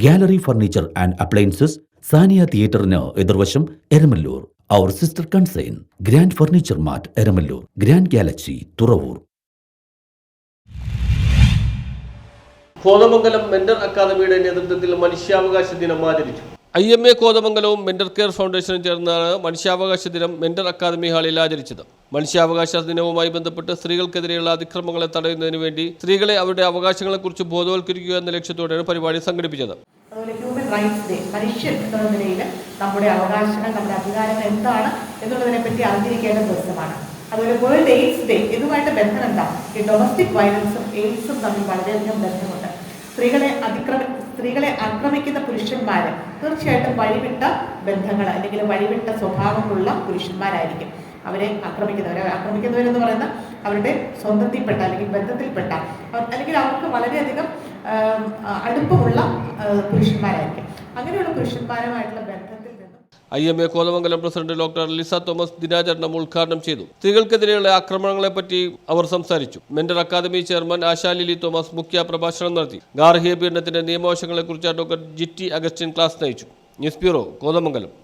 Gallery furniture and appliances, Sania തിയേറ്ററിന് എതിർവശം, Eramalloor. Our sister concern grand furniture mart, Eramalloor. Grand galaxy, Thuravoor. Kothamangalam mentor അക്കാദമിയുടെ നേതൃത്വത്തിൽ മനുഷ്യാവകാശ ദിനം ആചരിച്ചു. IMA കോതമംഗലവും മെന്റർ കെയർ ഫൗണ്ടേഷനും ചേർന്നാണ് മനുഷ്യാവകാശ ദിനം മെന്റർ അക്കാദമി ഹാളിൽ ആചരിച്ചത്. മനുഷ്യാവകാശ ദിനവുമായി ബന്ധപ്പെട്ട് സ്ത്രീകൾക്കെതിരെയുള്ള അതിക്രമങ്ങളെ തടയുന്നതിന് വേണ്ടി സ്ത്രീകളെ അവരുടെ അവകാശങ്ങളെക്കുറിച്ച് ബോധവൽക്കരിക്കുക എന്ന ലക്ഷ്യത്തോടെയാണ് പരിപാടി സംഘടിപ്പിച്ചത്. അതുപോലെ ഹ്യൂമൻ റൈറ്റ്സ് ഡേ, മനുഷ്യൻ എന്ന നിലയിൽ നമ്മുടെ അവകാശങ്ങൾ, നമ്മുടെ അധികാരങ്ങൾ എന്താണ് എന്നുള്ളതിനെ പറ്റി അറിഞ്ഞിരിക്കേണ്ട ദിവസമാണ്. അതുപോലെ വേൾഡ് എയ്ഡ്സ് ഡേ, ഇതുമായിട്ട് ബന്ധം എന്താ? ഈ ഡൊമസ്റ്റിക് വയലൻസും എയ്ഡ്സും തമ്മിൽ വളരെയധികം ബന്ധമുണ്ട്. സ്ത്രീകളെ ആക്രമിക്കുന്ന പുരുഷന്മാര് തീർച്ചയായിട്ടും വഴിവിട്ട ബന്ധങ്ങൾ അല്ലെങ്കിൽ വഴിവിട്ട സ്വഭാവമുള്ള പുരുഷന്മാരായിരിക്കും അവരെ ആക്രമിക്കുന്നവരെന്ന് പറയുന്ന അവരുടെ സ്വന്തത്തിൽപ്പെട്ട അല്ലെങ്കിൽ ബന്ധത്തിൽപ്പെട്ട അല്ലെങ്കിൽ അവർക്ക് വളരെയധികം അടുപ്പമുള്ള പുരുഷന്മാരായിരിക്കും. അങ്ങനെയുള്ള പുരുഷന്മാരുമായിട്ടുള്ള ബന്ധത്തിൽ IMA Kothamangalam president doctor Lisa Thomas ദിനാചരണം ഉദ്ഘാടനം ചെയ്തു. സ്ത്രീകൾക്കെതിരെയുള്ള ആക്രമണങ്ങളെപ്പറ്റി അവർ സംസാരിച്ചു. Mentor academy chairman Asha Lily Thomas മുഖ്യ പ്രഭാഷണം നടത്തി. ഗാർഹിക പീഡനത്തിന്റെ നിയമവശങ്ങളെക്കുറിച്ച് ഡോക്ടർ GT അഗസ്റ്റിൻ ക്ലാസ് നയിച്ചു. News bureau, Kothamangalam.